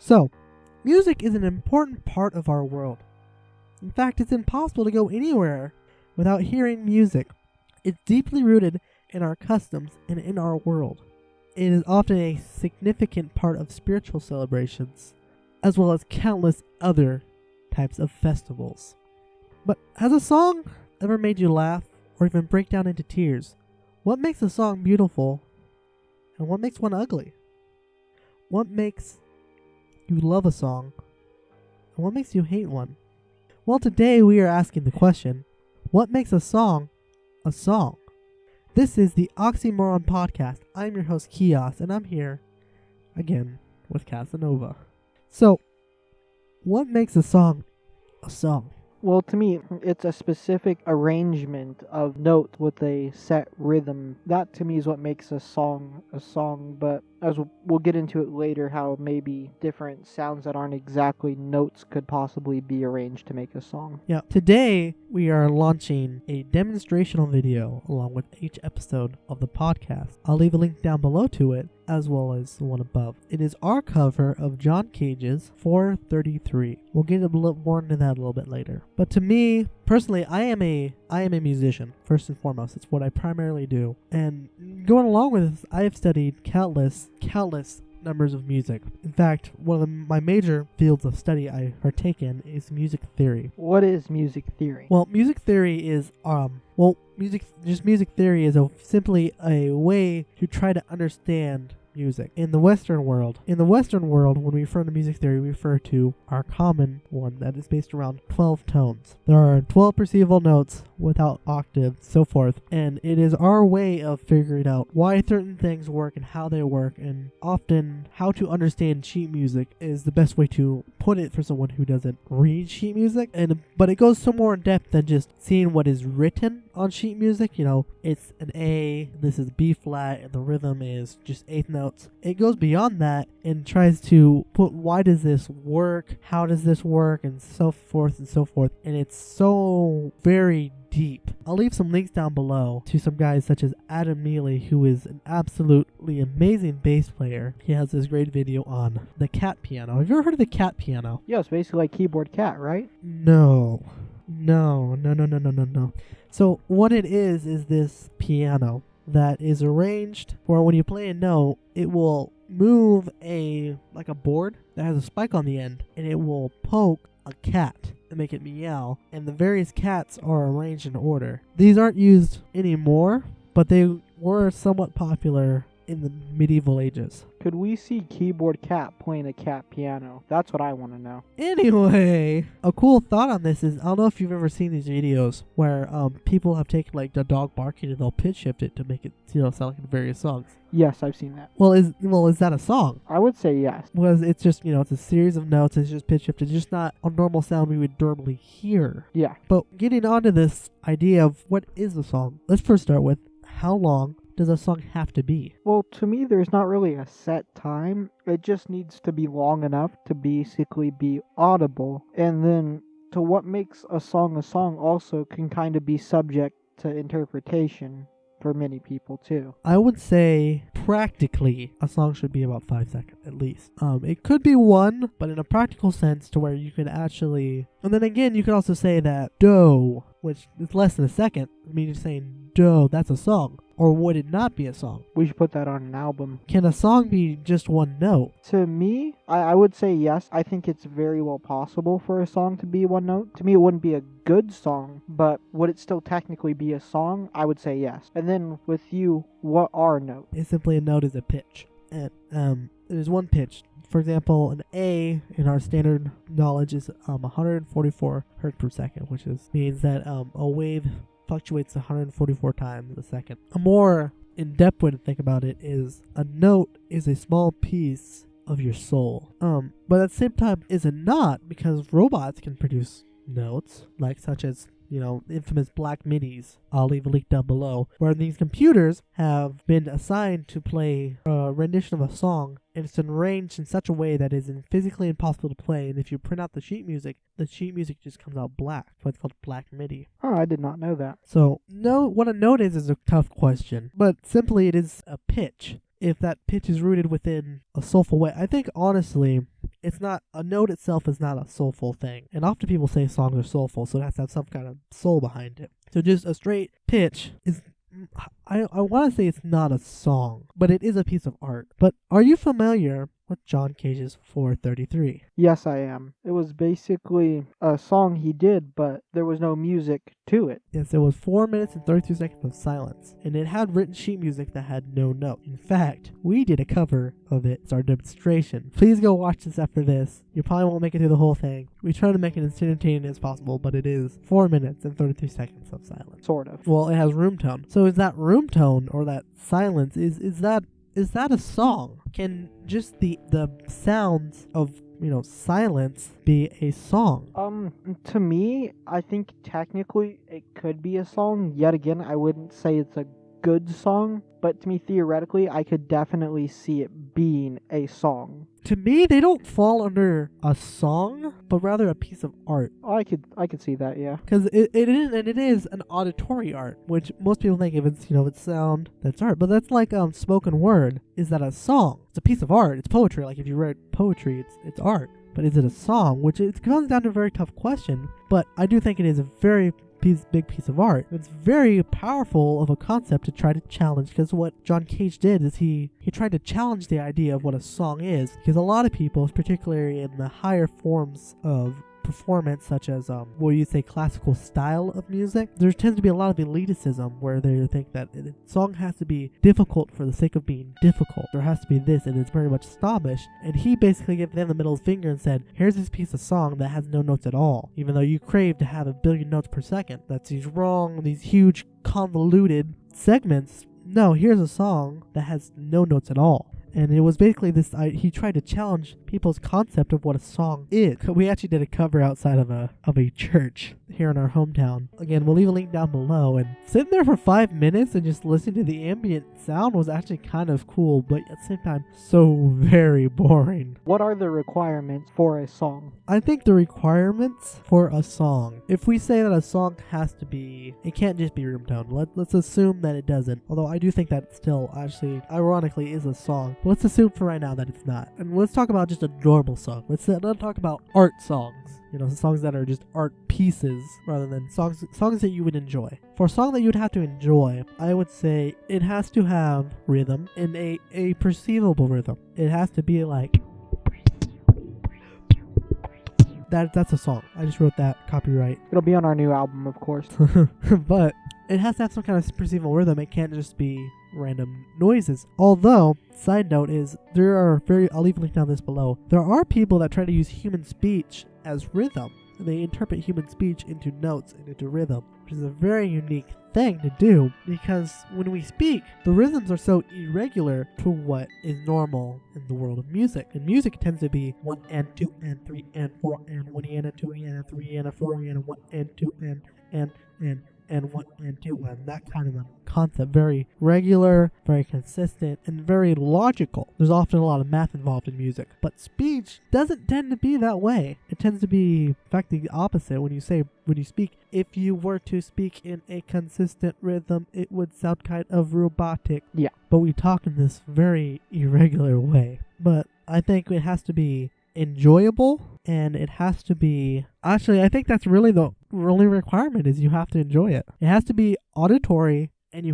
So, music is an important part of our world. In fact, it's impossible to go anywhere without hearing music. It's deeply rooted in our customs and in our world. It is often a significant part of spiritual celebrations, as well as countless other types of festivals. But has a song ever made you laugh or even break down into tears? What makes a song beautiful and what makes one ugly? What makes you love a song and what makes you hate one? Well, today we are asking the question, what makes a song a song? This is the Oxymoron podcast. I'm your host, Coeus, and I'm here again with Casanova. So, what makes a song a song? Well, to me, it's a specific arrangement of notes with a set rhythm. That, to me, is what makes a song, but as we'll get into it later, how maybe different sounds that aren't exactly notes could possibly be arranged to make a song. Yeah, today we are launching a demonstrational video along with each episode of the podcast. I'll leave a link down below to it, as well as the one above. It is our cover of John Cage's 433. We'll get a little more into that a little bit later. But to me, personally, I am a musician, first and foremost. It's what I primarily do. And going along with this, I have studied countless numbers of music. In fact, one of my major fields of study I partake in is music theory. What is music theory? Well, music theory is music theory is simply a way to try to understand music. In the Western world, when we refer to music theory, we refer to our common one that is based around 12 tones. There are 12 perceivable notes without octaves, so forth, and it is our way of figuring out why certain things work and how they work, and often how to understand sheet music is the best way to put it for someone who doesn't read sheet music. But it goes so more in depth than just seeing what is written on sheet music. You know, it's an A, this is B flat, and the rhythm is just eighth notes. It goes beyond that and tries to put why does this work, how does this work, and so forth and so forth. And it's so very deep. I'll leave some links down below to some guys such as Neely, who is an absolutely amazing bass player. He has this great video on the cat piano. Have you ever heard of the cat piano? Yeah, it's basically like keyboard cat, right? No. So what it is this piano that is arranged for when you play a note, it will move like a board that has a spike on the end, and it will poke a cat and make it meow, and the various cats are arranged in order. These aren't used anymore, but they were somewhat popular in the medieval ages. Could we see keyboard cat playing a cat piano? That's what I want to know. Anyway, a cool thought on this is, I don't know if you've ever seen these videos where people have taken like the dog barking and they'll pitch shift it to make it, sound like in various songs. Yes, I've seen that. Well, is that a song? I would say yes. Well, it's just, it's a series of notes. It's just pitch shifted. It's just not a normal sound we would normally hear. Yeah. But getting onto this idea of what is a song, let's first start with how long does a song have to be? Well, to me, there's not really a set time. It just needs to be long enough to basically be audible. And then to what makes a song also can kind of be subject to interpretation for many people too. I would say practically a song should be about 5 seconds at least. It could be one, but in a practical sense to where you could actually, and then again you could also say that do, which is less than a second, I mean you're saying do, that's a song. Or would it not be a song? We should put that on an album. Can a song be just one note? To me, I would say yes. I think it's very well possible for a song to be one note. To me, it wouldn't be a good song, but would it still technically be a song? I would say yes. And then with you, what are notes? It's simply a note is a pitch. And it is one pitch. For example, an A in our standard knowledge is 144 hertz per second, which means that a wave fluctuates 144 times a second. A more in-depth way to think about it is a note is a small piece of your soul. But at the same time is it not, because robots can produce notes, like such as infamous black Midis. I'll leave a link down below, where these computers have been assigned to play a rendition of a song, and it's arranged in such a way that is physically impossible to play, and if you print out the sheet music just comes out black. So it's called black Midi. Oh, I did not know that. So, what a note is a tough question, but simply it is a pitch. If that pitch is rooted within a soulful way, I think honestly, it's not, a note itself is not a soulful thing. And often people say songs are soulful, so it has to have some kind of soul behind it. So just a straight pitch is, I want to say it's not a song, but it is a piece of art. But are you familiar with John Cage's 433? Yes, I am. It was basically a song he did, but there was no music to it. Yes, it was 4 minutes and 32 seconds of silence, and it had written sheet music that had no note. In fact, we did a cover of it. It's our demonstration. Please go watch this after this. You probably won't make it through the whole thing. We try to make it as entertaining as possible, but it is 4 minutes and 33 seconds of silence. Sort of. Well, it has room tone. So is that room tone or that silence, is that a song? Can just the sounds of, silence be a song? To me, I think technically it could be a song. Yet again, I wouldn't say it's a good song, but to me, theoretically, I could definitely see it being a song. To me, they don't fall under a song, but rather a piece of art. Oh, I could see that, yeah. Because it is an auditory art, which most people think if it's, it's sound, that's art. But that's like spoken word. Is that a song? It's a piece of art. It's poetry. Like if you write poetry, it's art. But is it a song? Which it comes down to a very tough question. But I do think it is a very big piece of art. It's very powerful of a concept to try to challenge, because what John Cage did is he tried to challenge the idea of what a song is, because a lot of people, particularly in the higher forms of performance, such as what you say classical style of music, there tends to be a lot of elitism where they think that a song has to be difficult for the sake of being difficult. There has to be this, and it's very much snobbish. And he basically gave them the middle finger and said, here's this piece of song that has no notes at all, even though you crave to have 1 billion notes per second. That's these huge convoluted segments. No, here's a song that has no notes at all. And it was basically this, he tried to challenge people's concept of what a song is. We actually did a cover outside of a church here in our hometown. Again, we'll leave a link down below. And sitting there for 5 minutes and just listening to the ambient sound was actually kind of cool, but at the same time, so very boring. What are the requirements for a song? I think the requirements for a song, if we say that a song has to be, it can't just be room tone. Let's assume that it doesn't. Although I do think that still actually, ironically, is a song. But let's assume for right now that it's not. And let's talk about just a normal song. Let's not talk about art songs. Songs that are just art pieces rather than songs that you would enjoy. For a song that you would have to enjoy, I would say it has to have rhythm, and a perceivable rhythm. It has to be like that's a song. I just wrote that, copyright. It'll be on our new album, of course. But it has to have some kind of perceivable rhythm. It can't just be random noises. Although, side note is, I'll leave a link down this below. There are people that try to use human speech as rhythm. They interpret human speech into notes and into rhythm, which is a very unique thing to do, because when we speak, the rhythms are so irregular to what is normal in the world of music. And music tends to be 1 and 2 and 3 and 4 and 1 and a 2 and a 3 and a 4 and a 1 and 2 and 1 and 2 and that kind of a concept. Very regular, very consistent, and very logical. There's often a lot of math involved in music, but speech doesn't tend to be that way. It tends to be, in fact, the opposite. When you speak, if you were to speak in a consistent rhythm, it would sound kind of robotic. Yeah. But we talk in this very irregular way. But I think it has to be enjoyable, and it has to be, actually I think that's really the only requirement, is you have to enjoy it. It has to be auditory, and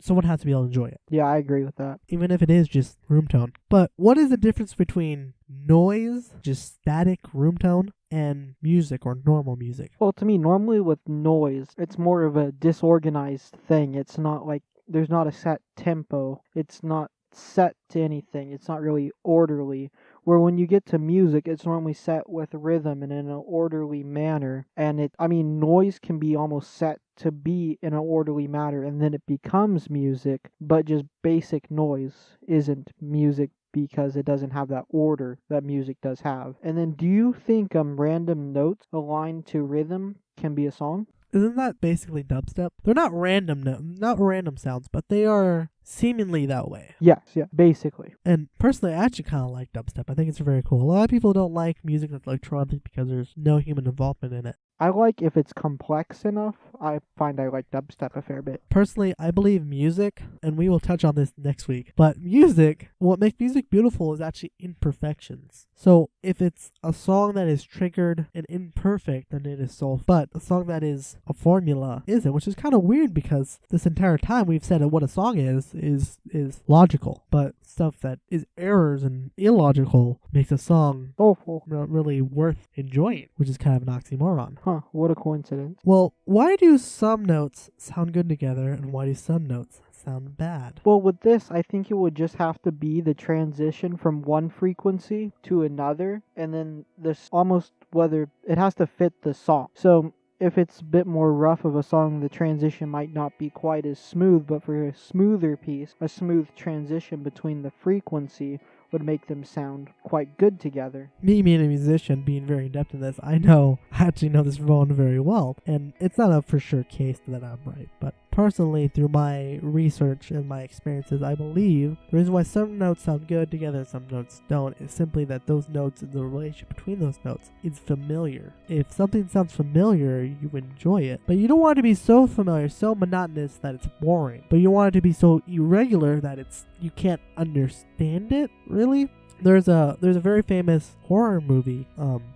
someone has to be able to enjoy it. Yeah, I agree with that. Even if it is just room tone. But what is the difference between noise, just static room tone, and music or normal music? Well, to me, normally with noise, it's more of a disorganized thing. It's not like, there's not a set tempo. It's not set to anything. It's not really orderly. Where when you get to music, it's normally set with rhythm and in an orderly manner. And noise can be almost set to be in an orderly manner, and then it becomes music, but just basic noise isn't music because it doesn't have that order that music does have. And then do you think random notes aligned to rhythm can be a song? Isn't that basically dubstep? They're not random sounds, but they are seemingly that way. Yes, yeah, basically. And personally, I actually kind of like dubstep. I think it's very cool. A lot of people don't like music that's electronic because there's no human involvement in it. I like if it's complex enough. I find I like dubstep a fair bit. Personally, I believe music, and we will touch on this next week, but music, what makes music beautiful is actually imperfections. So if it's a song that is triggered and imperfect, then it is soul. But a song that is a formula isn't, which is kind of weird because this entire time we've said that what a song is logical. But stuff that is errors and illogical makes a song Awful. not really worth enjoying, which is kind of an oxymoron. Huh, what a coincidence. Well, why do some notes sound good together and why do some notes sound bad? Well, with this, I think it would just have to be the transition from one frequency to another, and then this almost whether it has to fit the song. So if it's a bit more rough of a song, the transition might not be quite as smooth, but for a smoother piece, a smooth transition between the frequency would make them sound quite good together. Me being a musician, being very adept in this, I actually know this phone very well, and it's not a for sure case that I'm right, but personally, through my research and my experiences, I believe the reason why some notes sound good together and some notes don't is simply that those notes and the relationship between those notes is familiar. If something sounds familiar, you enjoy it, but you don't want it to be so familiar, so monotonous that it's boring, but you want it to be so irregular that you can't understand it, really. There's a very famous horror movie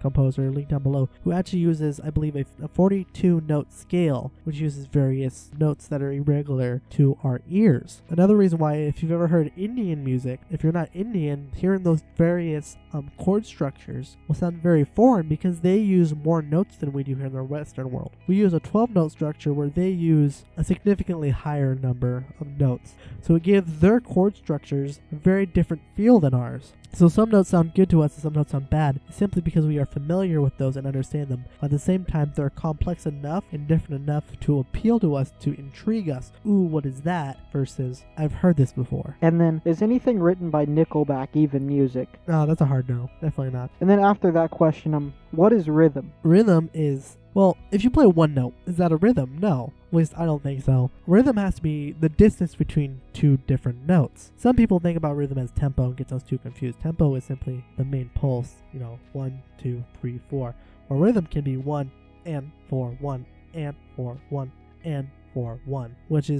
composer, linked down below, who actually uses, I believe, a 42-note scale, which uses various notes that are irregular to our ears. Another reason why, if you've ever heard Indian music, if you're not Indian, hearing those various chord structures will sound very foreign because they use more notes than we do here in the Western world. We use a 12-note structure where they use a significantly higher number of notes. So it gives their chord structures a very different feel than ours. So some notes sound good to us and some notes sound bad, simply because we are familiar with those and understand them. At the same time, they're complex enough and different enough to appeal to us, to intrigue us. Ooh, what is that? Versus, I've heard this before. And then, is anything written by Nickelback even music? No, that's a hard no. Definitely not. And then after that question, what is rhythm? Rhythm is, well, if you play one note, is that a rhythm? No. At least I don't think so. Rhythm has to be the distance between two different notes. Some people think about rhythm as tempo and get those two confused. Tempo is simply the main pulse, 1, 2, 3, 4. Or rhythm can be 1 and 4, 1 and 4, 1 and 4, 1,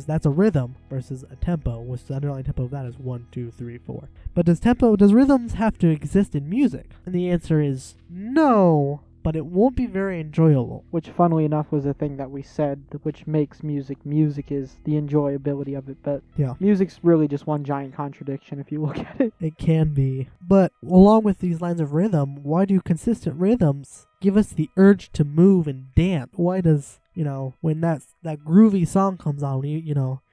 that's a rhythm versus a tempo, which the underlying tempo of that is 1, 2, 3, 4. But does rhythms have to exist in music? And the answer is no. But it won't be very enjoyable. Which, funnily enough, was a thing that we said, which makes music. Music is the enjoyability of it, but yeah, music's really just one giant contradiction if you look at it. It can be. But along with these lines of rhythm, why do consistent rhythms give us the urge to move and dance? Why does, when that groovy song comes on,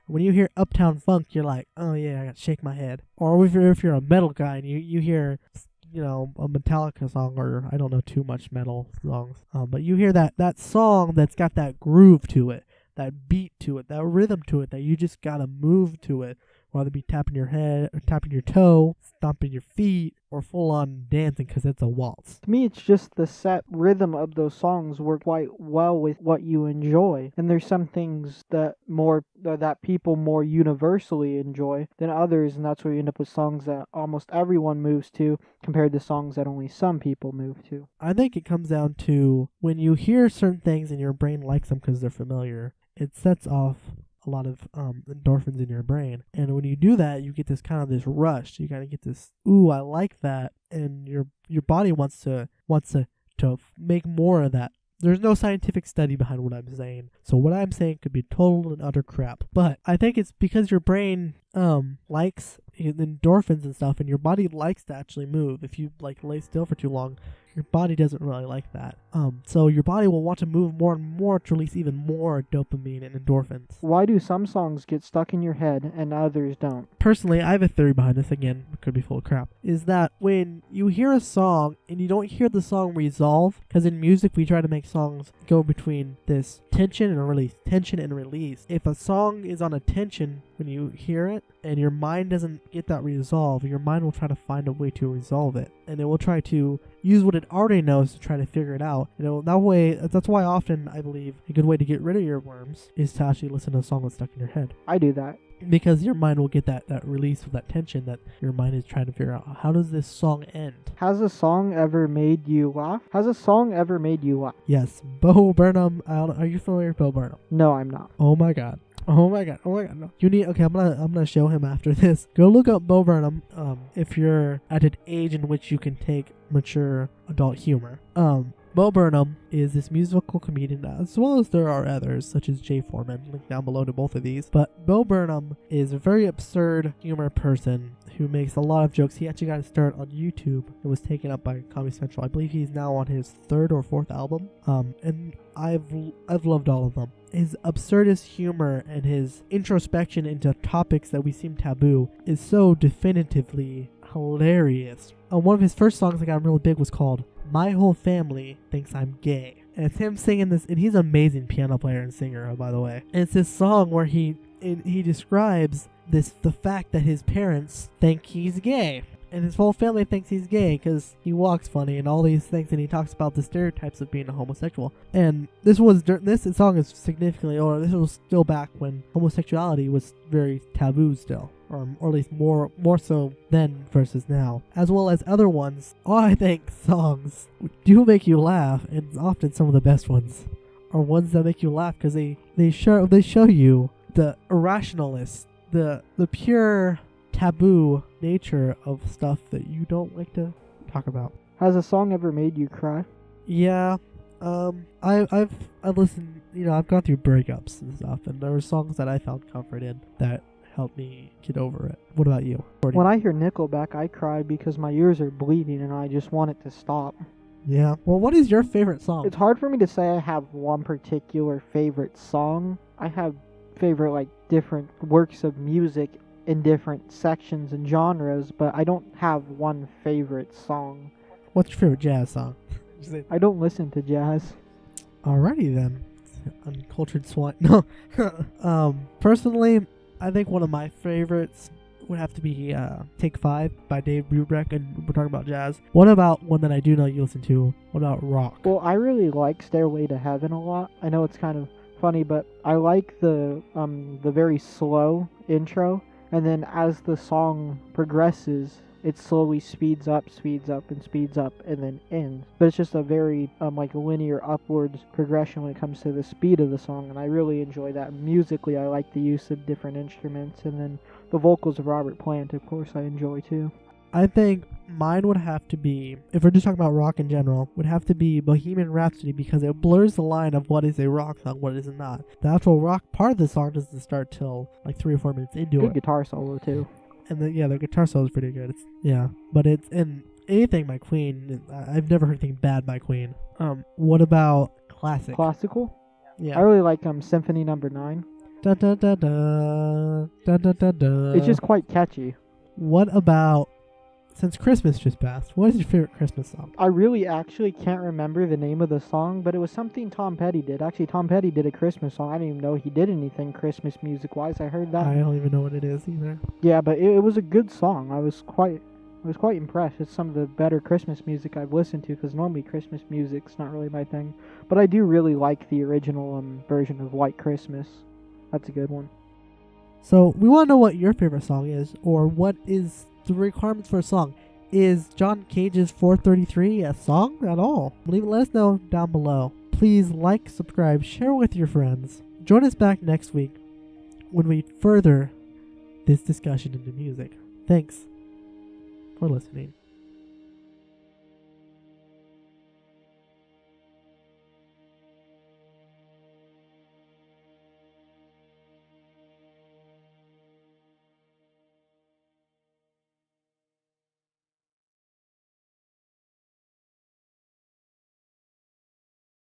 when you hear Uptown Funk, you're like, oh yeah, I gotta shake my head. Or if you're a metal guy and you hear a Metallica song, or I don't know too much metal songs, but you hear that song that's got that groove to it, that beat to it, that rhythm to it, that you just gotta move to it, whether it be tapping your head, or tapping your toe, stomping your feet, or full on dancing because it's a waltz. To me, it's just the set rhythm of those songs work quite well with what you enjoy. And there's some things that people more universally enjoy than others, and that's where you end up with songs that almost everyone moves to compared to songs that only some people move to. I think it comes down to when you hear certain things and your brain likes them because they're familiar, it sets off a lot of endorphins in your brain, and when you do that, you get this rush. You gotta get this, ooh, I like that, and your body wants to make more of that. There's no scientific study behind what I'm saying, so what I'm saying could be total and utter crap. But I think it's because your brain likes endorphins and stuff, and your body likes to actually move. If you lay still for too long, your body doesn't really like that. So your body will want to move more and more to release even more dopamine and endorphins. Why do some songs get stuck in your head and others don't? Personally, I have a theory behind this. Again, it could be full of crap. Is that when you hear a song and you don't hear the song resolve, because in music we try to make songs go between this tension and release, tension and release. If a song is on a tension when you hear it, and your mind doesn't get that resolve, your mind will try to find a way to resolve it, and it will try to use what it already knows to try to figure it out. That's why often I believe a good way to get rid of your worms is to actually listen to a song that's stuck in your head. I do that. Because your mind will get that release of that tension that your mind is trying to figure out. How does this song end? Has a song ever made you laugh? Yes. Bo Burnham. Are you familiar with Bo Burnham? No, I'm not. Oh my god. No. You need. Okay, I'm gonna show him after this. Go look up Bo Burnham. If you're at an age in which you can take mature adult humor. Bo Burnham is this musical comedian, as well as there are others, such as Jay Forman, link down below to both of these. But Bo Burnham is a very absurd humor person who makes a lot of jokes. He actually got his start on YouTube. It was taken up by Comedy Central. I believe he's now on his 3rd or 4th album. And I've loved all of them. His absurdist humor and his introspection into topics that we seem taboo is so definitively hilarious. One of his first songs that got really big was called My Whole Family Thinks I'm Gay. And it's him singing this, and he's an amazing piano player and singer, by the way. And it's this song where he describes the fact that his parents think he's gay. And his whole family thinks he's gay because he walks funny and all these things, and he talks about the stereotypes of being a homosexual. And this song is significantly older. This was still back when homosexuality was very taboo still, or at least more so then versus now. As well as other ones, I think songs do make you laugh, and often some of the best ones are ones that make you laugh because they show you the irrationalness, the pure taboo nature of stuff that you don't like to talk about. Has a song ever made you cry? Yeah. I've listened, I've gone through breakups and stuff, and there were songs that I found comfort in that helped me get over it. What about you? When I hear Nickelback, I cry because my ears are bleeding and I just want it to stop. Yeah. Well, what is your favorite song? It's hard for me to say I have one particular favorite song. I have favorite, different works of music in different sections and genres, but I don't have one favorite song. What's your favorite jazz song? I don't listen to jazz. Alrighty then. Uncultured swine. No. Personally, I think one of my favorites would have to be Take 5 by Dave Brubeck, and we're talking about jazz. What about one that I do know you listen to? What about rock? Well, I really like Stairway to Heaven a lot. I know it's kind of funny, but I like the very slow intro. And then as the song progresses, it slowly speeds up, and then ends. But it's just a very linear upwards progression when it comes to the speed of the song, and I really enjoy that. Musically, I like the use of different instruments, and then the vocals of Robert Plant, of course, I enjoy too. I think mine would have to be, if we're just talking about rock in general, would have to be Bohemian Rhapsody, because it blurs the line of what is a rock song, what is not. The actual rock part of the song doesn't start till 3 or 4 minutes into it. Good guitar solo too. And the guitar solo is pretty good. But it's in anything by Queen. I've never heard anything bad by Queen. What about classic? Classical? Yeah. I really like Symphony No. 9. Da da da da da da da da. It's just quite catchy. What about, since Christmas just passed, what is your favorite Christmas song? I really actually can't remember the name of the song, but it was something Tom Petty did. Actually, Tom Petty did a Christmas song. I didn't even know he did anything Christmas music-wise. I heard that. I don't even know what it is either. Yeah, but it was a good song. I was quite impressed. It's some of the better Christmas music I've listened to, because normally Christmas music's not really my thing. But I do really like the original version of White Christmas. That's a good one. So, we want to know what your favorite song is, or what is the requirements for a song. Is John Cage's 433 a song at all? Let us know down below. Please like, subscribe, share with your friends. Join us back next week when we further this discussion into music. Thanks for listening.